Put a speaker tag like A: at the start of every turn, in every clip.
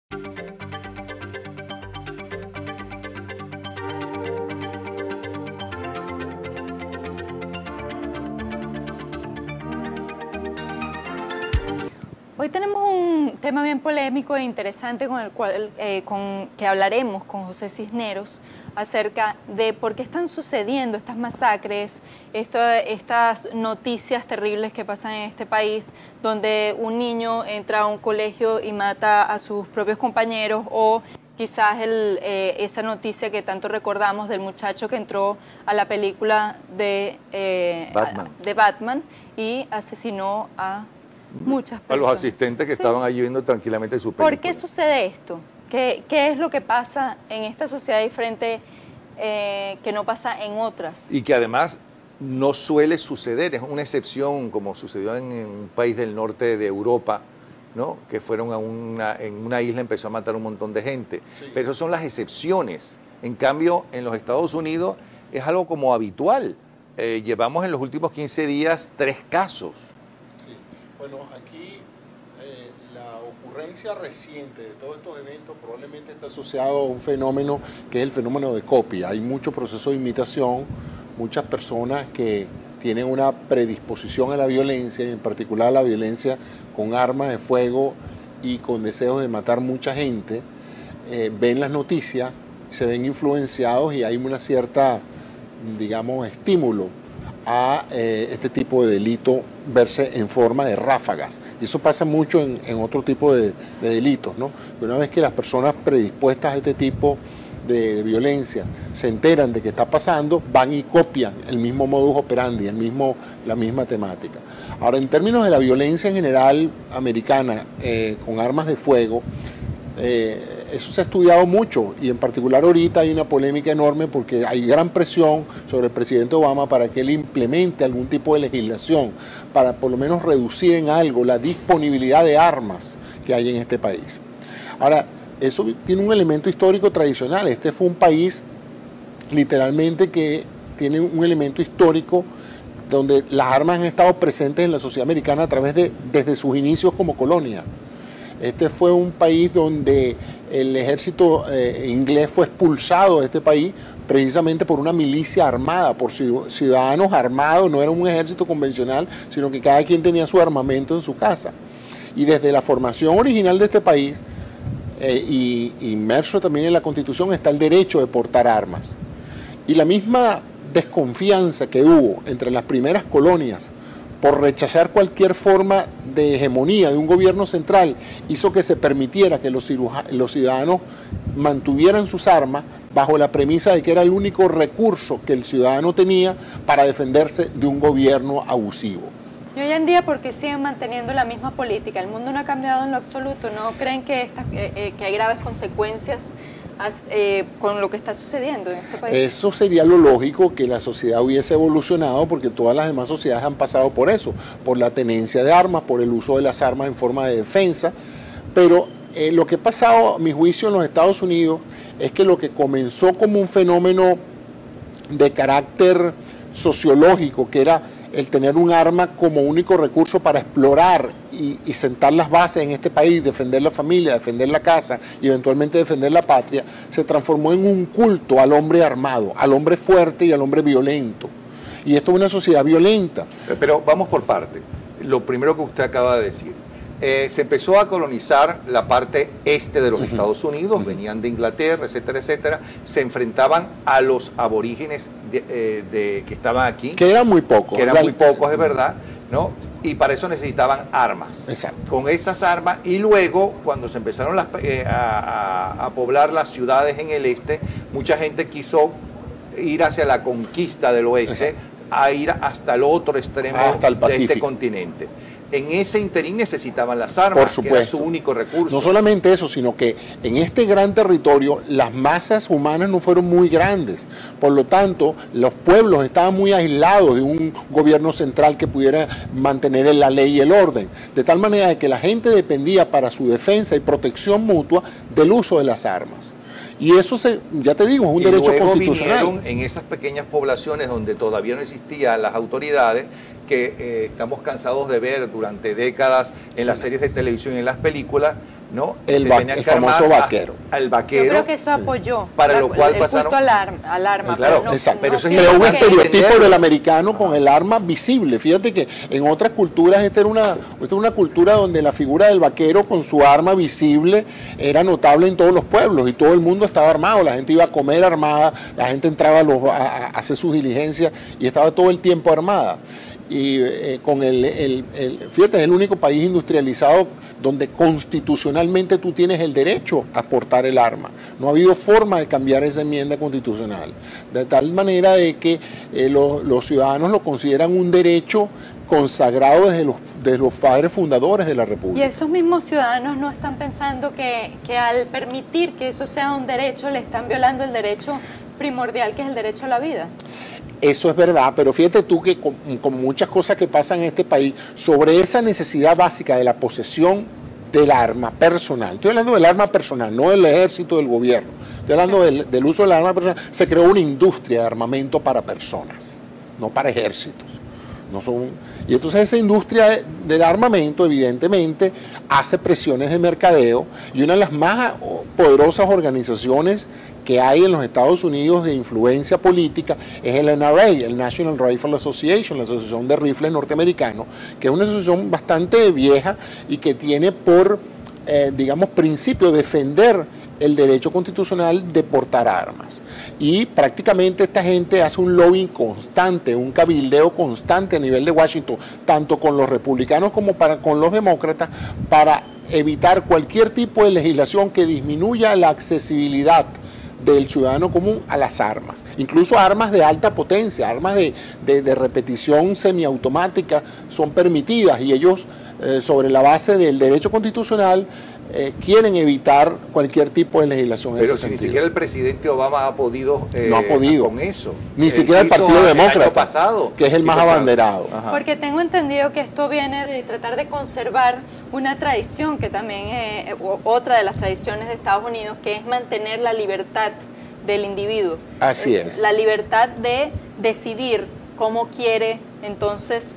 A: Hoy tenemos un tema bien polémico e interesante con el cual que hablaremos con José Cisneros acerca de por qué están sucediendo estas masacres, estas noticias terribles que pasan en este país, donde un niño entra a un colegio y mata a sus propios compañeros, o quizás esa noticia que tanto recordamos del muchacho que entró a la película de Batman y asesinó a muchas personas.
B: A los asistentes que estaban allí viendo tranquilamente su película.
A: ¿Por qué sucede esto? ¿Qué es lo que pasa en esta sociedad diferente que no pasa en otras?
B: Y que además no suele suceder, es una excepción, como sucedió en un país del norte de Europa, ¿no? Que fueron en una isla, empezó a matar un montón de gente. Sí. Pero son las excepciones. En cambio, en los Estados Unidos es algo como habitual. Llevamos en los últimos 15 días 3 casos.
C: Bueno, aquí la ocurrencia reciente de todos estos eventos probablemente está asociado a un fenómeno que es el fenómeno de copia. Hay mucho proceso de imitación, muchas personas que tienen una predisposición a la violencia, y en particular a la violencia con armas de fuego y con deseos de matar mucha gente, ven las noticias, se ven influenciados y hay una cierta, digamos, estímulo a este tipo de delito verse en forma de ráfagas. Y eso pasa mucho en otro tipo de delitos, ¿no? Una vez que las personas predispuestas a este tipo de violencia se enteran de que está pasando, van y copian el mismo modus operandi, la misma temática. Ahora, en términos de la violencia en general americana con armas de fuego, eso se ha estudiado mucho y en particular ahorita hay una polémica enorme porque hay gran presión sobre el presidente Obama para que él implemente algún tipo de legislación para por lo menos reducir en algo la disponibilidad de armas que hay en este país. Ahora, eso tiene un elemento histórico tradicional. Este fue un país literalmente que tiene un elemento histórico donde las armas han estado presentes en la sociedad americana desde sus inicios como colonia. Este fue un país donde el ejército inglés fue expulsado de este país precisamente por una milicia armada, por ciudadanos armados. No era un ejército convencional, sino que cada quien tenía su armamento en su casa. Y desde la formación original de este país, y inmerso también en la Constitución, está el derecho de portar armas. Y la misma desconfianza que hubo entre las primeras colonias por rechazar cualquier forma de hegemonía de un gobierno central, hizo que se permitiera que los ciudadanos mantuvieran sus armas bajo la premisa de que era el único recurso que el ciudadano tenía para defenderse de un gobierno abusivo.
A: Y hoy en día, ¿por qué siguen manteniendo la misma política? El mundo no ha cambiado en lo absoluto. ¿No creen que hay graves consecuencias con lo que está sucediendo en este país?
C: Eso sería lo lógico, que la sociedad hubiese evolucionado, porque todas las demás sociedades han pasado por eso, por la tenencia de armas, por el uso de las armas en forma de defensa. Pero lo que ha pasado, a mi juicio, en los Estados Unidos es que lo que comenzó como un fenómeno de carácter sociológico, que era el tener un arma como único recurso para explorar y sentar las bases en este país, defender la familia, defender la casa y eventualmente defender la patria, se transformó en un culto al hombre armado, al hombre fuerte y al hombre violento. Y esto es una sociedad violenta.
B: Pero vamos por parte. Lo primero que usted acaba de decir. Se empezó a colonizar la parte este de los Estados Unidos, venían de Inglaterra, etcétera, etcétera, se enfrentaban a los aborígenes que estaban aquí.
C: Que eran muy pocos.
B: Que eran muy pocos, es verdad, ¿no? Y para eso necesitaban armas.
C: Exacto.
B: Con esas armas, y luego, cuando se empezaron a poblar las ciudades en el este, mucha gente quiso ir hacia la conquista del oeste, a ir hasta el otro extremo de este continente. En ese interín necesitaban las armas,
C: por supuesto,
B: que era su único recurso.
C: No solamente eso, sino que en este gran territorio las masas humanas no fueron muy grandes. Por lo tanto, los pueblos estaban muy aislados de un gobierno central que pudiera mantener la ley y el orden. De tal manera que la gente dependía para su defensa y protección mutua del uso de las armas. Y eso, ya te digo, es un derecho constitucional.
B: Vinieron en esas pequeñas poblaciones donde todavía no existían las autoridades, que estamos cansados de ver durante décadas en las series de televisión y en las películas, ¿no?
C: El famoso vaquero.
B: Al vaquero.
A: Yo creo que eso apoyó.
B: Para lo cual
A: el
B: pasaron.
A: culto al arma.
B: Claro,
A: pero no,
C: exacto.
B: Pero eso es
C: Pero un estereotipo
B: entenderlo.
C: del americano con el arma visible. Fíjate que en otras culturas esta era una cultura donde la figura del vaquero con su arma visible era notable en todos los pueblos y todo el mundo estaba armado. La gente iba a comer armada, la gente entraba a hacer sus diligencias y estaba todo el tiempo armada. Y fíjate, es el único país industrializado donde constitucionalmente tú tienes el derecho a portar el arma. No ha habido forma de cambiar esa enmienda constitucional, de tal manera de que los ciudadanos lo consideran un derecho consagrado desde los padres fundadores de la República.
A: Y esos mismos ciudadanos no están pensando que al permitir que eso sea un derecho, le están violando el derecho primordial, que es el derecho a la vida.
C: Eso es verdad, pero fíjate tú que con muchas cosas que pasan en este país, sobre esa necesidad básica de la posesión del arma personal, estoy hablando del arma personal, no del ejército, del gobierno, estoy hablando del uso del arma personal, se creó una industria de armamento para personas, no para ejércitos. Y entonces esa industria del armamento evidentemente hace presiones de mercadeo y una de las más poderosas organizaciones que hay en los Estados Unidos de influencia política es el NRA, el National Rifle Association, la Asociación de Rifles Norteamericano, que es una asociación bastante vieja y que tiene por, principio defender el derecho constitucional de portar armas. Y prácticamente esta gente hace un lobbying constante, un cabildeo constante a nivel de Washington, tanto con los republicanos como con los demócratas, para evitar cualquier tipo de legislación que disminuya la accesibilidad del ciudadano común a las armas, incluso armas de alta potencia, armas de repetición semiautomática son permitidas y ellos sobre la base del derecho constitucional quieren evitar cualquier tipo de legislación en ese
B: Pero si
C: sentido.
B: ni siquiera el presidente Obama ha podido,
C: no ha podido
B: con eso.
C: Ni siquiera el Partido Demócrata,
B: pasado,
C: que es el más abanderado.
B: Ajá.
A: Porque tengo entendido que esto viene de tratar de conservar una tradición que también otra de las tradiciones de Estados Unidos, que es mantener la libertad del individuo.
C: Así es.
A: La libertad de decidir cómo quiere entonces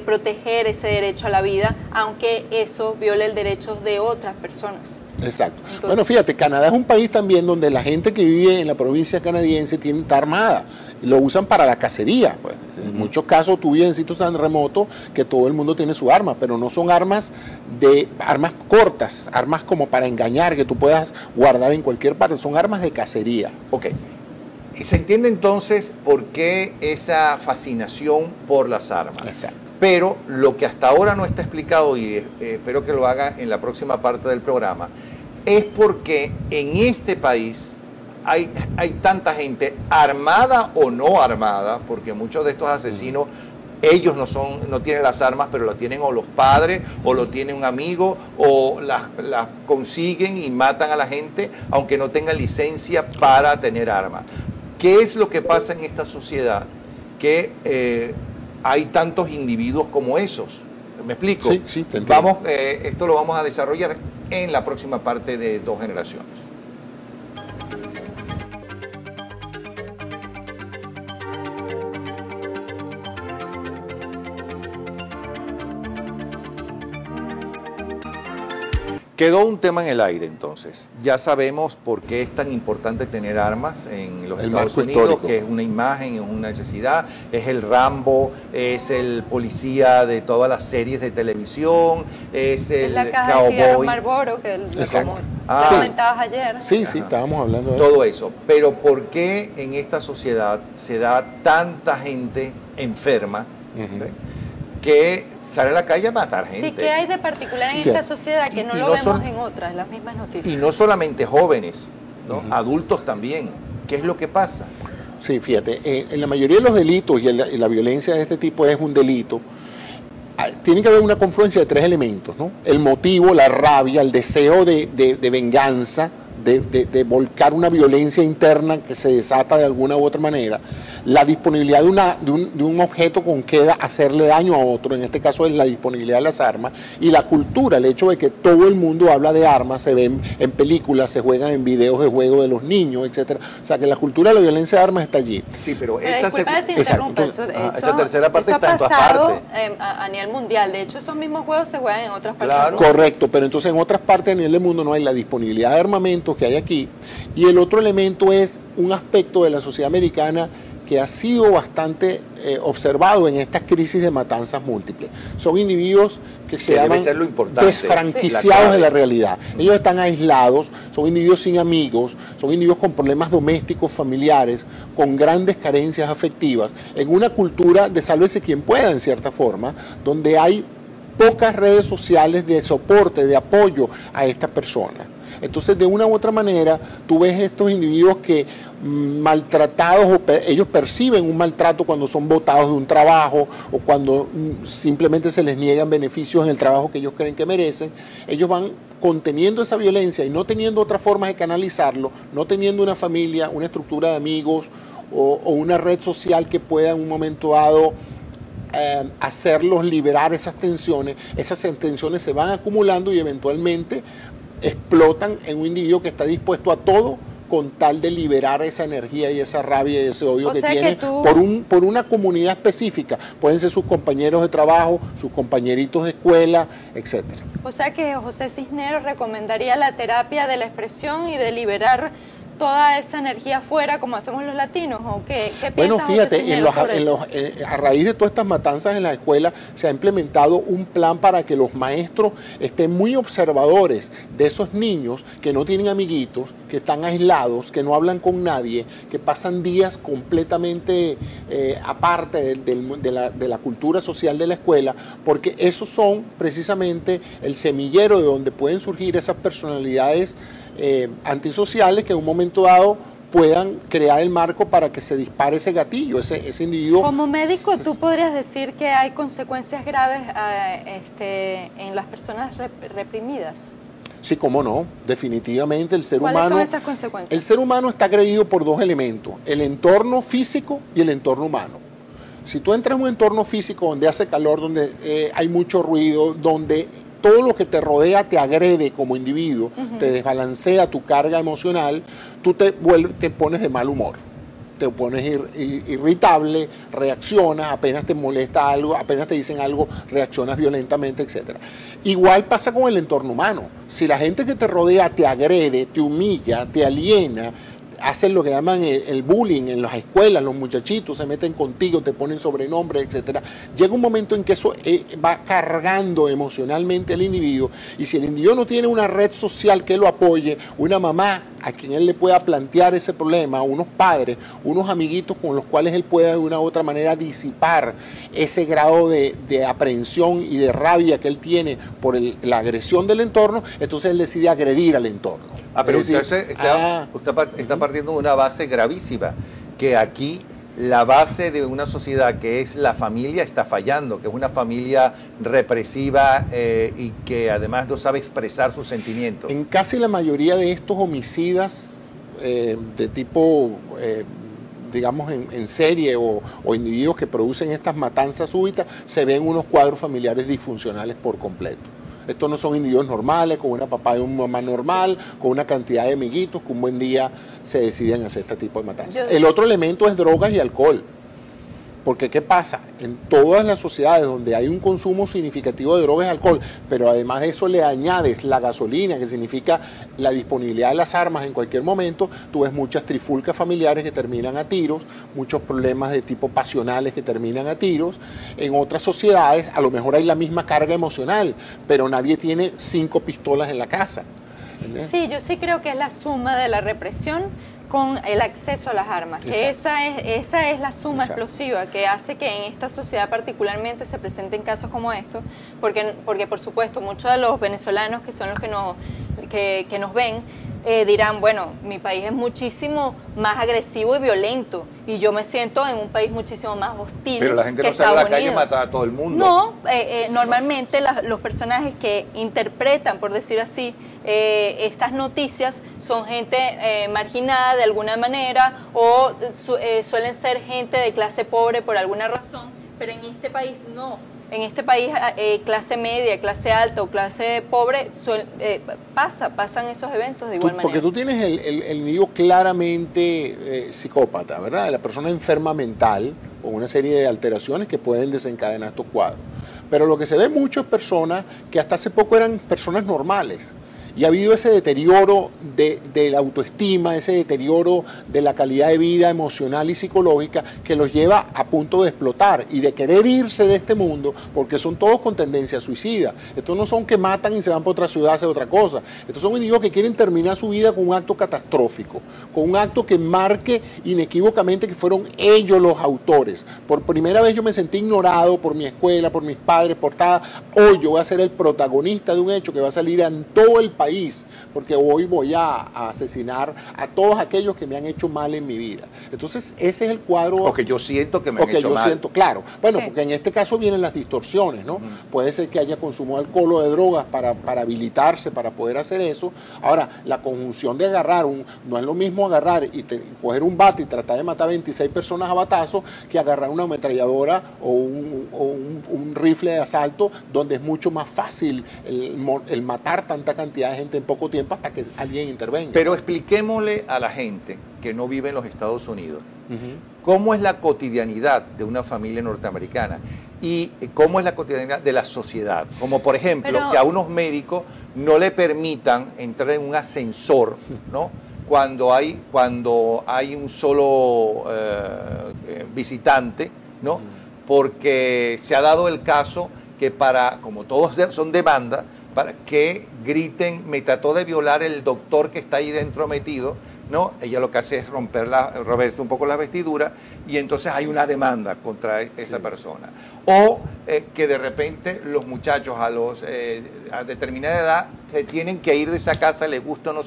A: proteger ese derecho a la vida, aunque eso viole el derecho de otras personas.
C: Exacto.
A: Entonces,
C: bueno, fíjate, Canadá es un país también donde la gente que vive en la provincia canadiense está armada. Lo usan para la cacería. Pues. En muchos casos tú vives en sitios tan remotos que todo el mundo tiene su arma, pero no son armas cortas, armas como para engañar, que tú puedas guardar en cualquier parte. Son armas de cacería.
B: Ok. Y se entiende entonces por qué esa fascinación por las armas.
C: Exacto.
B: Pero lo que hasta ahora no está explicado, y espero que lo haga en la próxima parte del programa, es porque en este país hay tanta gente armada o no armada, porque muchos de estos asesinos, ellos no tienen las armas, pero lo tienen o los padres, o lo tiene un amigo, o las consiguen y matan a la gente, aunque no tengan licencia para tener armas. ¿Qué es lo que pasa en esta sociedad? Que hay tantos individuos como esos. ¿Me explico?
C: Sí, sí, te entiendo.
B: Esto lo vamos a desarrollar en la próxima parte de Dos Generaciones. Quedó un tema en el aire entonces. Ya sabemos por qué es tan importante tener armas en los Estados Unidos,
C: histórico,
B: que es una imagen, es una necesidad, es el Rambo, es el policía de todas las series de televisión, es el
A: la caja de cigarros
B: cowboy.
A: Marlboro, que como
C: sí.
A: comentabas ayer.
C: Sí, sí, estábamos hablando de eso.
B: Todo eso. Pero ¿por qué en esta sociedad se da tanta gente enferma que sale a la calle a matar gente?
A: Sí, ¿qué hay de particular en esta sociedad que no lo vemos en otras, en las mismas noticias?
B: Y no solamente jóvenes, ¿no? Adultos también. ¿Qué es lo que pasa?
C: Sí, fíjate, en la mayoría de los delitos y la violencia de este tipo es un delito, tiene que haber una confluencia de tres elementos, ¿no? El motivo, la rabia, el deseo de venganza, de volcar una violencia interna que se desata de alguna u otra manera, la disponibilidad de un objeto con que hacerle daño a otro, en este caso es la disponibilidad de las armas, y la cultura, el hecho de que todo el mundo habla de armas, se ven en películas, se juegan en videos de juego de los niños, etcétera. O sea que la cultura de la violencia de armas está allí.
B: Sí, pero
A: esa
B: esa tercera parte
A: eso
B: está en
A: ha
B: todas
A: pasado
B: partes.
A: a nivel mundial. De hecho, esos mismos juegos se juegan en otras partes
B: Claro.
A: del mundo.
C: Correcto, pero entonces en otras partes a nivel del mundo no hay la disponibilidad de armamentos que hay aquí. Y el otro elemento es un aspecto de la sociedad americana que ha sido bastante observado en estas crisis de matanzas múltiples. Son individuos que se llaman desfranquiciados de la realidad. Ellos están aislados, son individuos sin amigos, son individuos con problemas domésticos, familiares, con grandes carencias afectivas, en una cultura de sálvese quien pueda, en cierta forma, donde hay pocas redes sociales de soporte, de apoyo a estas personas. Entonces, de una u otra manera, tú ves estos individuos que maltratados, ellos perciben un maltrato cuando son botados de un trabajo o cuando simplemente se les niegan beneficios en el trabajo que ellos creen que merecen. Ellos van conteniendo esa violencia y no teniendo otra forma de canalizarlo, no teniendo una familia, una estructura de amigos o una red social que pueda en un momento dado hacerlos liberar esas tensiones se van acumulando y eventualmente explotan en un individuo que está dispuesto a todo con tal de liberar esa energía y esa rabia y ese odio que tiene por una comunidad específica. Pueden ser sus compañeros de trabajo, sus compañeritos de escuela, etcétera.
A: O sea que José Cisneros recomendaría la terapia de la expresión y de liberar toda esa energía afuera como hacemos los latinos, ¿o qué
C: Bueno, fíjate,
A: sobre
C: a raíz de todas estas matanzas en la escuela se ha implementado un plan para que los maestros estén muy observadores de esos niños que no tienen amiguitos, que están aislados, que no hablan con nadie, que pasan días completamente aparte de la cultura social de la escuela, porque esos son precisamente el semillero de donde pueden surgir esas personalidades antisociales que en un momento dado puedan crear el marco para que se dispare ese gatillo, ese individuo.
A: Como médico, ¿tú podrías decir que hay consecuencias graves en las personas reprimidas?
C: Sí, cómo no, definitivamente el ser humano...
A: ¿Cuáles son esas consecuencias?
C: El ser humano está agredido por dos elementos, el entorno físico y el entorno humano. Si tú entras en un entorno físico donde hace calor, donde hay mucho ruido, donde todo lo que te rodea te agrede como individuo, te desbalancea tu carga emocional, tú te pones de mal humor, te pones irritable, reaccionas, apenas te molesta algo, apenas te dicen algo, reaccionas violentamente, etc. Igual pasa con el entorno humano. Si la gente que te rodea te agrede, te humilla, te aliena, hacen lo que llaman el bullying en las escuelas, los muchachitos se meten contigo, te ponen sobrenombres, etcétera. Llega un momento en que eso va cargando emocionalmente al individuo, y si el individuo no tiene una red social que lo apoye, una mamá a quien él le pueda plantear ese problema, unos padres, unos amiguitos con los cuales él pueda de una u otra manera disipar ese grado de aprehensión y de rabia que él tiene por la agresión del entorno, entonces él decide agredir al entorno.
B: Pero usted está partiendo de una base gravísima, que aquí la base de una sociedad que es la familia está fallando, que es una familia represiva y que además no sabe expresar sus sentimientos.
C: En casi la mayoría de estos homicidas de tipo, digamos, en serie o individuos que producen estas matanzas súbitas, se ven unos cuadros familiares disfuncionales por completo. Estos no son individuos normales, con una papá y una mamá normal, con una cantidad de amiguitos que un buen día se deciden hacer este tipo de matanzas. El otro elemento es drogas y alcohol. Porque ¿qué pasa? En todas las sociedades donde hay un consumo significativo de drogas y alcohol, pero además de eso le añades la gasolina, que significa la disponibilidad de las armas en cualquier momento, tú ves muchas trifulcas familiares que terminan a tiros, muchos problemas de tipo pasionales que terminan a tiros. En otras sociedades a lo mejor hay la misma carga emocional, pero nadie tiene 5 pistolas en la casa. ¿Entendés?
A: Sí, yo sí creo que es la suma de la represión con el acceso a las armas, que esa es la suma explosiva que hace que en esta sociedad particularmente se presenten casos como estos, porque por supuesto muchos de los venezolanos que son los que nos ven dirán, bueno, mi país es muchísimo más agresivo y violento y yo me siento en un país muchísimo más hostil.
B: Pero la gente no sale a la calle a matar a todo el mundo.
A: No, normalmente los personajes que interpretan, por decir así, estas noticias son gente marginada de alguna manera o suelen ser gente de clase pobre por alguna razón, pero en este país no. En este país, clase media, clase alta o clase pobre, pasan esos eventos de igual manera.
C: Porque tú tienes el niño claramente psicópata, ¿verdad? La persona enferma mental o una serie de alteraciones que pueden desencadenar estos cuadros. Pero lo que se ve mucho es personas que hasta hace poco eran personas normales. Y ha habido ese deterioro de la autoestima, ese deterioro de la calidad de vida emocional y psicológica que los lleva a punto de explotar y de querer irse de este mundo, porque son todos con tendencia suicida. Estos no son que matan y se van para otra ciudad a hacer otra cosa. Estos son individuos que quieren terminar su vida con un acto catastrófico, con un acto que marque inequívocamente que fueron ellos los autores. Por primera vez yo me sentí ignorado por mi escuela, por mis padres, hoy yo voy a ser el protagonista de un hecho que va a salir en todo el país, porque hoy voy a asesinar a todos aquellos que me han hecho mal en mi vida. Entonces ese es el cuadro.
B: O que yo siento que me han hecho mal. O que yo siento,
C: claro. Bueno, sí. Porque en este caso vienen las distorsiones, ¿no? Puede ser que haya consumo de alcohol o de drogas para habilitarse, para poder hacer eso. Ahora, la conjunción de agarrar, no es lo mismo agarrar y coger un bate y tratar de matar a 26 personas a batazos que agarrar una ametralladora o un rifle de asalto, donde es mucho más fácil el matar tanta cantidad de gente en poco tiempo hasta que alguien intervenga.
B: Pero expliquémosle a la gente que no vive en los Estados Unidos cómo es la cotidianidad de una familia norteamericana y cómo es la cotidianidad de la sociedad. Como por ejemplo, que a unos médicos no le permitan entrar en un ascensor, ¿no? Cuando hay un solo visitante, ¿no? Porque se ha dado el caso que como todos son demandas, para que griten, me trató de violar el doctor que está ahí dentro metido, ¿no? Ella lo que hace es romperse un poco la vestidura y entonces hay una demanda contra esa persona. O que de repente los muchachos a determinada edad se tienen que ir de esa casa, les guste o no,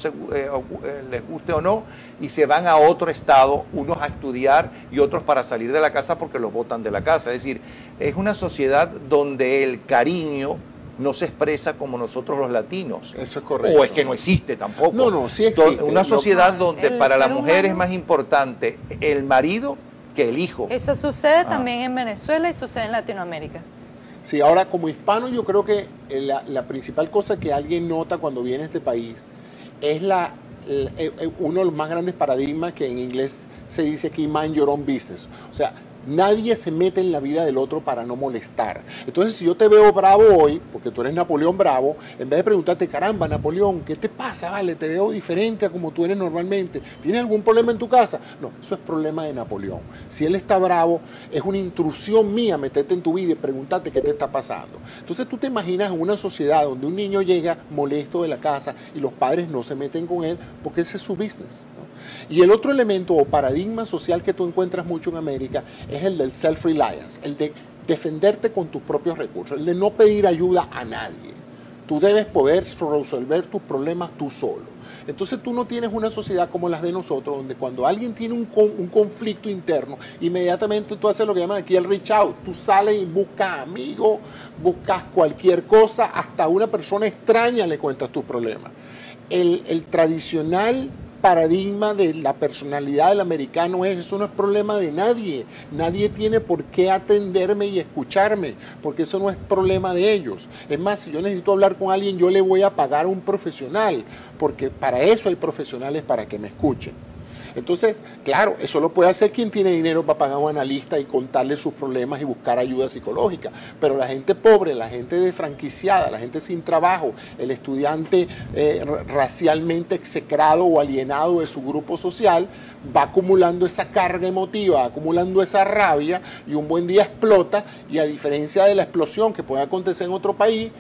B: les guste o no, y se van a otro estado, unos a estudiar y otros para salir de la casa porque los botan de la casa. Es decir, es una sociedad donde el cariño no se expresa como nosotros los latinos.
C: Eso es correcto.
B: O es que no existe tampoco.
C: No, sí existe.
B: Una sociedad donde para la mujer es más importante el marido que el hijo.
A: Eso sucede también en Venezuela y sucede en Latinoamérica.
C: Sí, ahora como hispano yo creo que la principal cosa que alguien nota cuando viene a este país es uno de los más grandes paradigmas que en inglés se dice aquí, mind your own business. O sea, nadie se mete en la vida del otro para no molestar. Entonces, si yo te veo bravo hoy, porque tú eres Napoleón Bravo, en vez de preguntarte, caramba, Napoleón, ¿qué te pasa? Vale, te veo diferente a como tú eres normalmente. ¿Tienes algún problema en tu casa? No, eso es problema de Napoleón. Si él está bravo, es una intrusión mía meterte en tu vida y preguntarte qué te está pasando. Entonces, tú te imaginas en una sociedad donde un niño llega molesto de la casa y los padres no se meten con él porque ese es su business, ¿no? Y el otro elemento o paradigma social que tú encuentras mucho en América es el del self-reliance, el de defenderte con tus propios recursos, el de no pedir ayuda a nadie. Tú debes poder resolver tus problemas tú solo. Entonces tú no tienes una sociedad como las de nosotros, donde cuando alguien tiene un conflicto interno, inmediatamente tú haces lo que llaman aquí el reach out. Tú sales y buscas amigos, buscas cualquier cosa, hasta una persona extraña le cuentas tus problemas. El tradicional paradigma de la personalidad del americano eso no es problema de nadie. Nadie tiene por qué atenderme y escucharme, porque eso no es problema de ellos. Es más, si yo necesito hablar con alguien, yo le voy a pagar a un profesional, porque para eso hay profesionales, para que me escuchen. Entonces, claro, eso lo puede hacer quien tiene dinero para pagar a un analista y contarle sus problemas y buscar ayuda psicológica. Pero la gente pobre, la gente desfranquiciada, la gente sin trabajo, el estudiante racialmente execrado o alienado de su grupo social, va acumulando esa carga emotiva, acumulando esa rabia y un buen día explota, y a diferencia de la explosión que puede acontecer en otro país,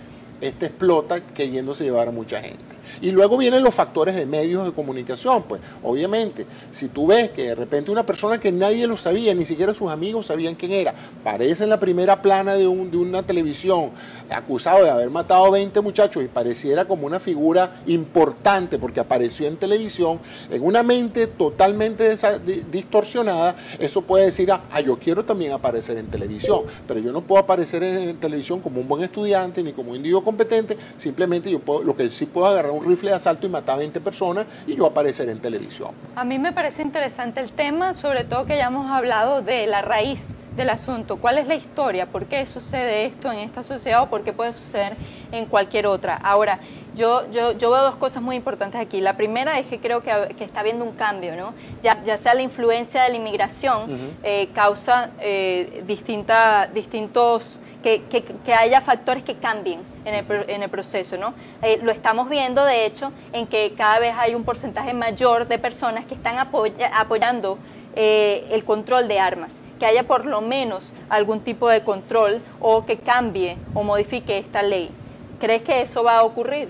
C: este explota queriéndose llevar a mucha gente. Y luego vienen los factores de medios de comunicación, pues obviamente, si tú ves que de repente una persona que nadie lo sabía, ni siquiera sus amigos sabían quién era, aparece en la primera plana de una televisión acusado de haber matado a 20 muchachos y pareciera como una figura importante porque apareció en televisión, en una mente totalmente distorsionada, eso puede decir, yo quiero también aparecer en televisión, pero yo no puedo aparecer en televisión como un buen estudiante ni como un individuo competente, simplemente lo que sí puedo agarrar un rifle de asalto y matar a 20 personas y yo aparecer en televisión.
A: A mí me parece interesante el tema, sobre todo que ya hemos hablado de la raíz del asunto. ¿Cuál es la historia? ¿Por qué sucede esto en esta sociedad o por qué puede suceder en cualquier otra? Ahora, yo veo dos cosas muy importantes aquí. La primera es que creo que está habiendo un cambio, ¿no? Ya sea la influencia de la inmigración causa distintos... Que haya factores que cambien en el proceso, ¿no? Lo estamos viendo, de hecho, en que cada vez hay un porcentaje mayor de personas que están apoyando el control de armas, que haya por lo menos algún tipo de control o que cambie o modifique esta ley. ¿Crees que eso va a ocurrir?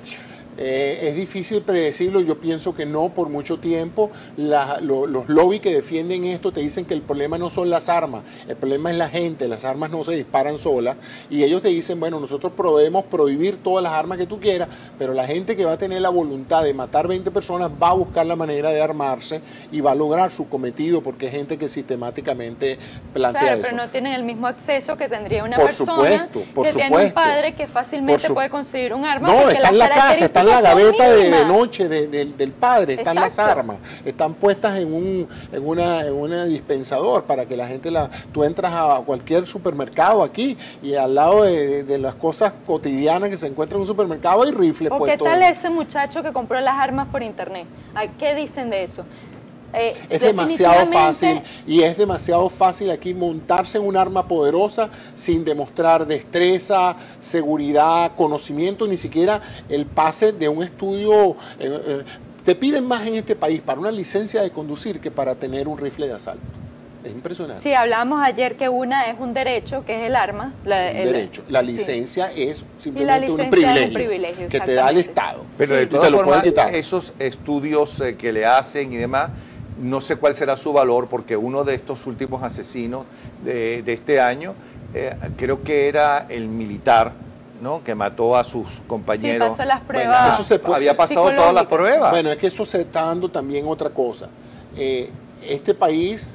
C: Es difícil predecirlo, yo pienso que no por mucho tiempo. Los lobbies que defienden esto te dicen que el problema no son las armas, el problema es la gente, las armas no se disparan solas y ellos te dicen, bueno, nosotros podemos prohibir todas las armas que tú quieras, pero la gente que va a tener la voluntad de matar 20 personas va a buscar la manera de armarse y va a lograr su cometido porque es gente que sistemáticamente plantea eso.
A: Pero no tienen el mismo acceso que tendría una
C: por
A: persona
C: supuesto,
A: que tiene un padre que fácilmente puede conseguir un arma.
C: No, está en la casa, está en la gaveta de noche del padre, están las
A: Exacto.
C: armas, están puestas en una dispensador para que la gente tú entras a cualquier supermercado aquí y al lado de las cosas cotidianas que se encuentran en un supermercado hay rifles
A: ¿O
C: puestos.
A: qué tal ese muchacho que compró las armas por internet? ¿Qué dicen de eso?
C: Es demasiado fácil y es demasiado fácil aquí montarse en un arma poderosa sin demostrar destreza, seguridad, conocimiento, ni siquiera el pase de un estudio. Te piden más en este país para una licencia de conducir que para tener un rifle de asalto. Es impresionante.
A: Sí, hablábamos ayer que una es un derecho, que es el arma.
C: Derecho. La licencia es simplemente
A: un
C: privilegio que te da el Estado.
B: Pero de todas formas, esos estudios que le hacen y demás, no sé cuál será su valor, porque uno de estos últimos asesinos de este año, creo que era el militar, ¿no? Que mató a sus compañeros.
A: Sí, pasó las pruebas.
B: Bueno, había pasado todas las pruebas.
C: Bueno, es que eso se está dando también otra cosa. Este país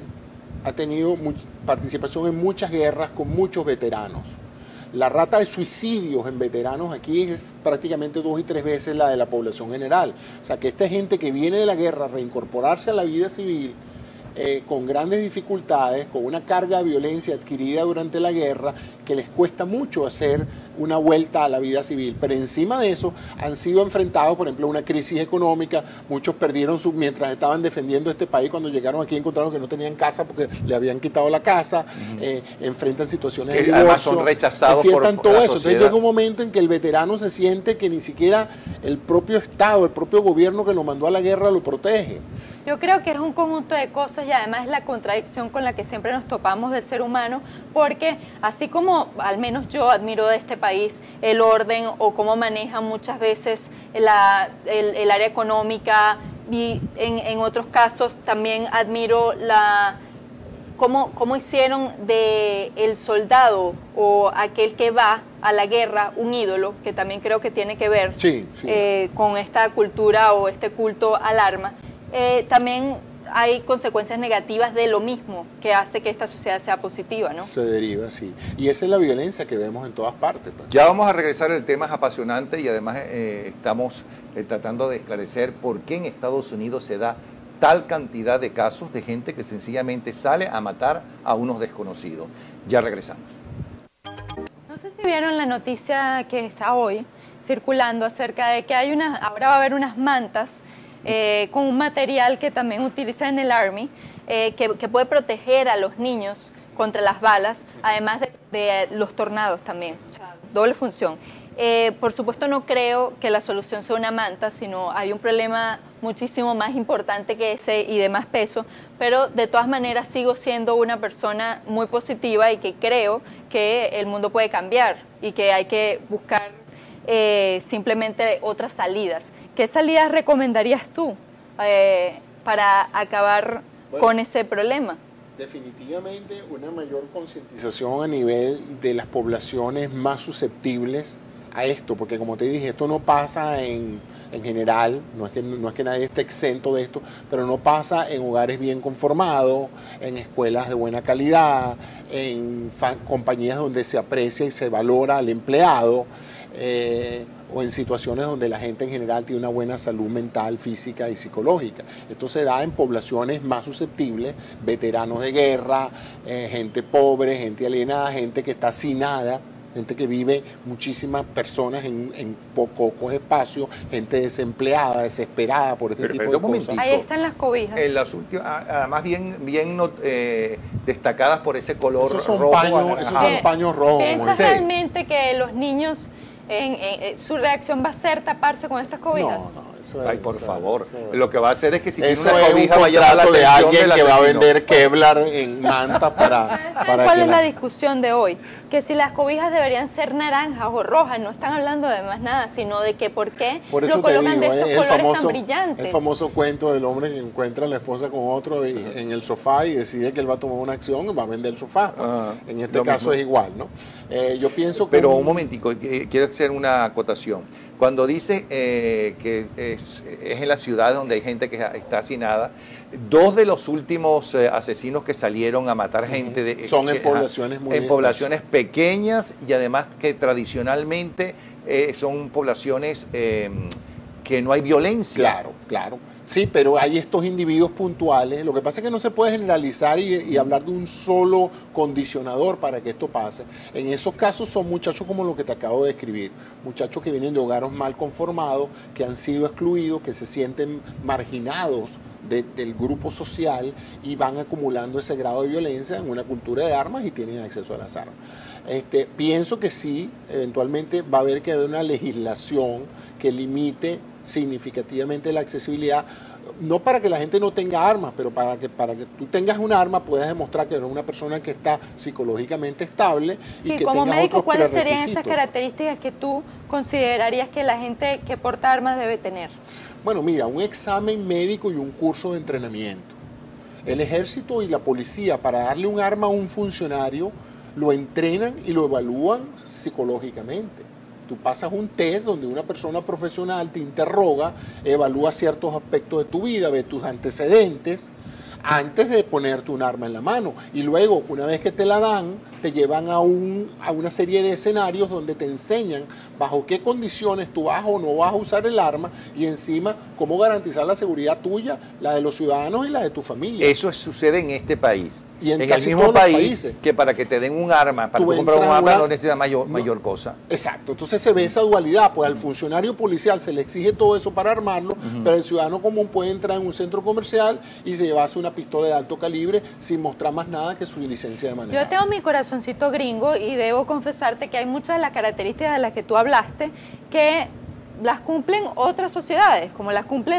C: ha tenido participación en muchas guerras con muchos veteranos. La rata de suicidios en veteranos aquí es prácticamente 2 y 3 veces la de la población general. O sea que esta gente que viene de la guerra a reincorporarse a la vida civil con grandes dificultades, con una carga de violencia adquirida durante la guerra, que les cuesta mucho hacer una vuelta a la vida civil. Pero encima de eso han sido enfrentados, por ejemplo, a una crisis económica. Muchos perdieron mientras estaban defendiendo este país, cuando llegaron aquí encontraron que no tenían casa porque le habían quitado la casa, enfrentan situaciones de divorcio,
B: además son rechazados por
C: todo
B: la
C: eso.
B: sociedad.
C: Entonces llega un momento en que el veterano se siente que ni siquiera el propio Estado, el propio gobierno que lo mandó a la guerra lo protege.
A: Yo creo que es un conjunto de cosas y además es la contradicción con la que siempre nos topamos del ser humano, porque así como al menos yo admiro de este país el orden o cómo manejan muchas veces el área económica, y en otros casos también admiro cómo hicieron de el soldado o aquel que va a la guerra un ídolo, que también creo que tiene que ver con esta cultura o este culto al arma. También hay consecuencias negativas de lo mismo que hace que esta sociedad sea positiva, ¿no?
C: Se deriva, sí. Y esa es la violencia que vemos en todas partes. Pues.
B: Ya vamos a regresar, el tema es apasionante y además estamos tratando de esclarecer por qué en Estados Unidos se da tal cantidad de casos de gente que sencillamente sale a matar a unos desconocidos. Ya regresamos.
A: No sé si vieron la noticia que está hoy circulando acerca de que ahora va a haber unas mantas con un material que también utiliza en el Army, que puede proteger a los niños contra las balas, además de los tornados también, o sea, doble función. Por supuesto no creo que la solución sea una manta, sino hay un problema muchísimo más importante que ese y de más peso, pero de todas maneras sigo siendo una persona muy positiva y que creo que el mundo puede cambiar y que hay que buscar simplemente otras salidas. ¿Qué salidas recomendarías tú para acabar con ese problema?
C: Definitivamente una mayor concientización a nivel de las poblaciones más susceptibles a esto, porque como te dije, esto no pasa en general, no es que nadie esté exento de esto, pero no pasa en hogares bien conformados, en escuelas de buena calidad, en compañías donde se aprecia y se valora al empleado, o en situaciones donde la gente en general tiene una buena salud mental, física y psicológica. Esto se da en poblaciones más susceptibles, veteranos de guerra, gente pobre, gente alienada, gente que está sin nada, gente que vive muchísimas personas en pocos espacios, gente desempleada, desesperada por este tipo de cosas.
A: Ahí están las cobijas.
B: En las últimas, además bien destacadas por ese color
C: esos son
B: rojo.
C: Esos son paños rojos.
A: ¿Piensas realmente que los niños su reacción va a ser taparse con estas cobijas?
C: No.
B: Ay, por favor. Lo que va a hacer es que si tiene
C: eso
B: una cobija
C: es
B: va a llamar la
C: de
B: atención
C: alguien
B: del
C: que va a
B: asesino.
C: vender Kevlar en manta para
A: ¿Cuál es la discusión de hoy? Que si las cobijas deberían ser naranjas o rojas, no están hablando de más nada, sino de que por qué lo colocan de estos colores tan brillantes.
C: El famoso cuento del hombre que encuentra a la esposa con otro en el sofá y decide que él va a tomar una acción y va a vender el sofá. En este caso mismo es igual, ¿no? Yo pienso que...
B: Pero un momentico, quiero hacer una acotación. Cuando dice que es en las ciudades donde hay gente que está hacinada, dos de los últimos asesinos que salieron a matar gente
C: son en poblaciones muy
B: en poblaciones pequeñas y además que tradicionalmente son poblaciones que no hay violencia.
C: Claro. Sí, pero hay estos individuos puntuales. Lo que pasa es que no se puede generalizar y hablar de un solo condicionador para que esto pase. En esos casos son muchachos como lo que te acabo de describir, muchachos que vienen de hogares mal conformados, que han sido excluidos, que se sienten marginados del grupo social y van acumulando ese grado de violencia en una cultura de armas y tienen acceso a las armas. Pienso que sí, eventualmente va a haber que haber una legislación que limite significativamente la accesibilidad, no para que la gente no tenga armas, pero para que tú tengas un arma puedas demostrar que eres una persona que está psicológicamente estable y que
A: como
C: tengas
A: médico,
C: otros
A: ¿cuáles serían
C: prerequisitos?
A: esas características que tú considerarías que la gente que porta armas debe tener?
C: Bueno, mira, un examen médico y un curso de entrenamiento. El ejército y la policía, para darle un arma a un funcionario, lo entrenan y lo evalúan psicológicamente. Tú pasas un test donde una persona profesional te interroga, evalúa ciertos aspectos de tu vida, ve tus antecedentes, antes de ponerte un arma en la mano. Y luego, una vez que te la dan, te llevan a una serie de escenarios donde te enseñan bajo qué condiciones tú vas o no vas a usar el arma y encima cómo garantizar la seguridad tuya, la de los ciudadanos y la de tu familia.
B: Eso sucede en este país.
C: Y en
B: el
C: casi
B: mismo
C: todos los
B: país
C: países.
B: que para que te den un arma, para tú comprar un arma no necesitas mayor cosa.
C: Exacto, entonces se ve esa dualidad, pues al funcionario policial se le exige todo eso para armarlo, pero el ciudadano común puede entrar en un centro comercial y se llevarse una pistola de alto calibre sin mostrar más nada que su licencia de manejar.
A: Yo tengo mi corazoncito gringo y debo confesarte que hay muchas de las características de las que tú hablaste que las cumplen otras sociedades, como las cumple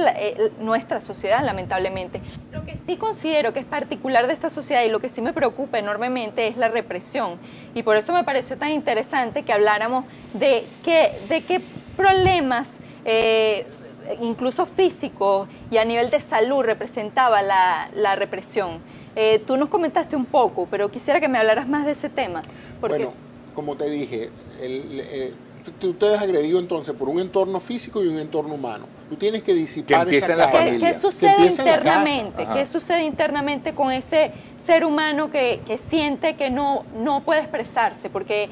A: nuestra sociedad, lamentablemente. Lo que sí considero que es particular de esta sociedad y lo que sí me preocupa enormemente es la represión. Y por eso me pareció tan interesante que habláramos de qué problemas, incluso físicos y a nivel de salud, representaba la represión. Tú nos comentaste un poco, pero quisiera que me hablaras más de ese tema.
C: Bueno, como te dije, tú te ves agredido entonces por un entorno físico y un entorno humano. Tú tienes que disipar esa carga.
A: ¿Qué sucede internamente? ¿Qué sucede internamente con ese ser humano que siente que no puede expresarse? ¿Por qué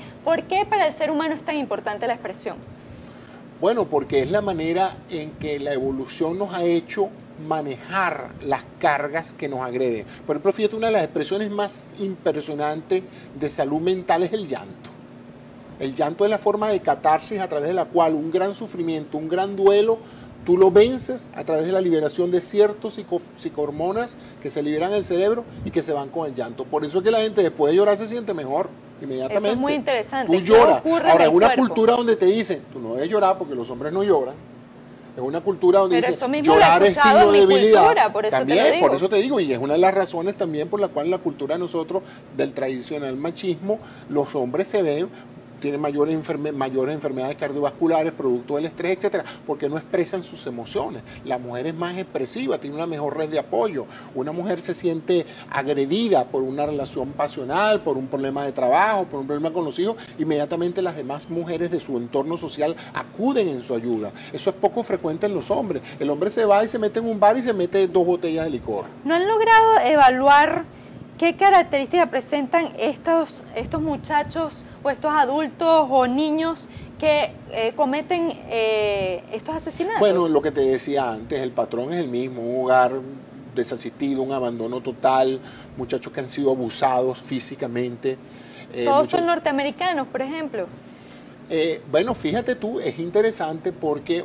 A: para el ser humano es tan importante la expresión?
C: Bueno, porque es la manera en que la evolución nos ha hecho manejar las cargas que nos agreden. Por ejemplo, fíjate, una de las expresiones más impresionantes de salud mental es el llanto. El llanto es la forma de catarsis a través de la cual un gran sufrimiento, un gran duelo, tú lo vences a través de la liberación de ciertos psicohormonas que se liberan en el cerebro y que se van con el llanto. Por eso es que la gente después de llorar se siente mejor inmediatamente.
A: Eso es muy interesante.
C: Tú lloras. Ahora, en una cultura donde te dicen, tú no debes llorar porque los hombres no lloran. Es una cultura donde dicen, llorar es signo de debilidad.
A: Cultura, por eso
C: también, por eso te digo, y es una de las razones también por la cual en la cultura de nosotros, del tradicional machismo, los hombres se ven tienen mayores enfermedades cardiovasculares, producto del estrés, etcétera, porque no expresan sus emociones. La mujer es más expresiva, tiene una mejor red de apoyo. Una mujer se siente agredida por una relación pasional, por un problema de trabajo, por un problema con los hijos, inmediatamente las demás mujeres de su entorno social acuden en su ayuda. Eso es poco frecuente en los hombres. El hombre se va y se mete en un bar y se mete 2 botellas de licor.
A: ¿No han logrado evaluar qué características presentan estos muchachos o estos adultos o niños que cometen estos asesinatos?
C: Bueno, lo que te decía antes, el patrón es el mismo, un hogar desasistido, un abandono total, muchachos que han sido abusados físicamente.
A: Todos son norteamericanos, por ejemplo.
C: Bueno, fíjate tú, es interesante porque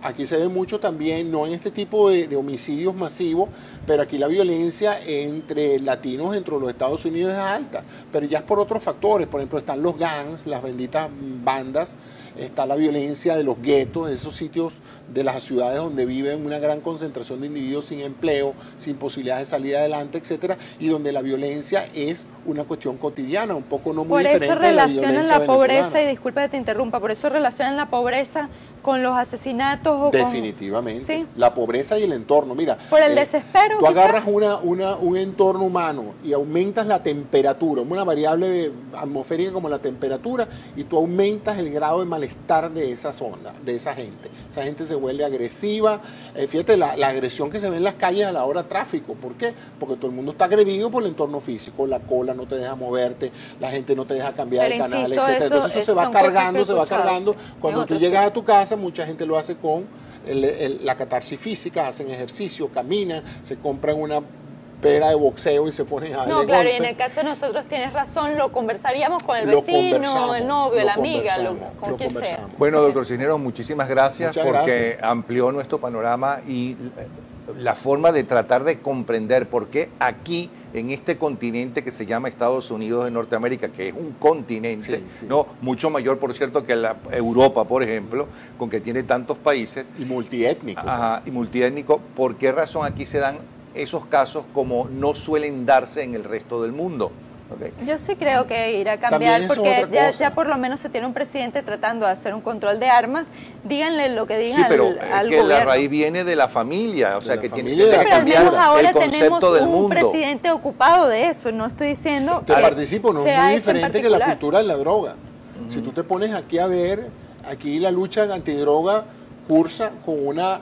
C: aquí se ve mucho también, no en este tipo de homicidios masivos, pero aquí la violencia entre latinos dentro de los Estados Unidos es alta, pero ya es por otros factores. Por ejemplo, están los gangs, las benditas bandas, está la violencia de los guetos, esos sitios de las ciudades donde viven una gran concentración de individuos sin empleo, sin posibilidades de salir adelante, etcétera, y donde la violencia es una cuestión cotidiana, un poco no muy diferente de la violencia venezolana.
A: Por eso relacionan la pobreza, y disculpa que te interrumpa, por eso relacionan la pobreza con los asesinatos o
C: definitivamente,
A: ¿Sí?
C: La pobreza y el entorno. Mira,
A: por el desespero.
C: Tú agarras un entorno humano y aumentas la temperatura, una variable atmosférica como la temperatura, y tú aumentas el grado de malestar de esa zona, de esa gente. Esa gente se vuelve agresiva. Fíjate la agresión que se ve en las calles a la hora de tráfico. ¿Por qué? Porque todo el mundo está agredido por el entorno físico. La cola no te deja moverte, la gente no te deja cambiar de canal, etcétera. Entonces eso se va cargando. Cuando tú llegas a tu casa, mucha gente lo hace con la catarsis física, hacen ejercicio, caminan, se compran una pera de boxeo y se ponen a darle
A: No, claro,
C: golpe.
A: y en el caso de nosotros tienes razón, lo conversaríamos con el vecino, el novio, la amiga, con quien sea.
B: Bueno, doctor Cisneros, muchísimas gracias porque
C: gracias.
B: amplió nuestro panorama y la forma de tratar de comprender por qué aquí, en este continente que se llama Estados Unidos de Norteamérica, que es un continente,
C: sí.
B: ¿no? Mucho mayor, por cierto, que la Europa, por ejemplo, con que tiene tantos países.
C: Y multiétnico.
B: Ajá, y multiétnico. ¿Por qué razón aquí se dan esos casos como no suelen darse en el resto del mundo? Okay.
A: Yo sí creo que irá a cambiar porque ya por lo menos se tiene un presidente tratando de hacer un control de armas. Díganle lo que digan
B: pero
A: al
B: que
A: gobierno.
B: La raíz viene de la familia, o sea que tiene que
A: pero al menos ahora
B: el concepto
A: tenemos
B: del
A: un
B: mundo.
A: Presidente ocupado de eso. No estoy diciendo
C: Te participo, no es muy
A: sea
C: diferente que la cultura de la droga. Si tú te pones aquí a ver, aquí la lucha antidroga cursa con una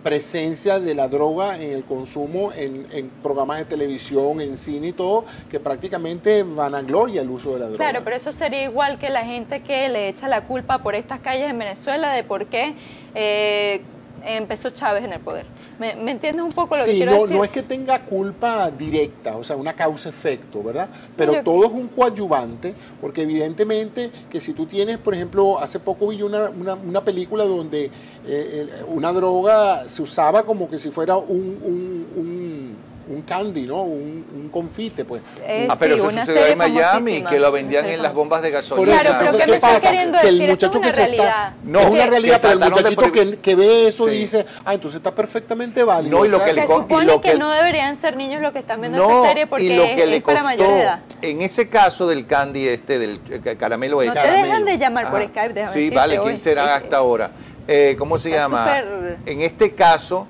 C: presencia de la droga en el consumo, en programas de televisión, en cine y todo, que prácticamente vanagloria el uso de la droga.
A: Claro, pero eso sería igual que la gente que le echa la culpa por estas calles en Venezuela de por qué empezó Chávez en el poder. ¿Me entiendes un poco lo que quiero decir?
C: No es que tenga culpa directa, o sea, una causa-efecto, ¿verdad? Pero todo es un coadyuvante, porque evidentemente que si tú tienes, por ejemplo, hace poco vi una película donde una droga se usaba como que si fuera un candy, ¿no? Un confite, pues.
B: Pero eso sucedió en Miami, que lo vendían en las bombas de gasolina.
A: Claro, pero ¿qué me está queriendo decir? Eso es una realidad.
C: No es una realidad, pero el muchachito que ve eso dice, dice, está perfectamente válido.
B: No, y lo que
A: se supone que no deberían ser niños los que están viendo esta serie porque es para mayor edad.
B: En ese caso del candy del caramelo
A: no te dejan de llamar por Skype, déjame
B: decirte. Sí, vale, ¿quién será hasta ahora? ¿Cómo se llama? En este caso,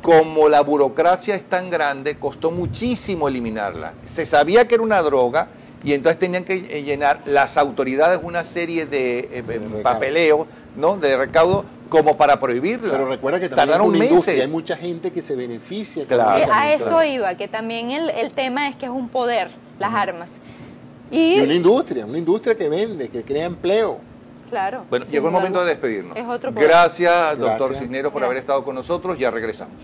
B: como la burocracia es tan grande, costó muchísimo eliminarla. Se sabía que era una droga y entonces tenían que llenar las autoridades una serie de papeleos, ¿no? De recaudo como para prohibirla.
C: Pero recuerda que también
B: tardaron meses.
C: Hay mucha gente que se beneficia.
B: Claro.
A: A eso iba, que también el tema es que es un poder, las armas.
C: Y una industria que vende, que crea empleo.
A: Claro.
B: Bueno, llegó el momento de despedirnos.
A: Es otro poder.
B: Gracias, doctor Cisneros, por haber estado con nosotros. Ya regresamos.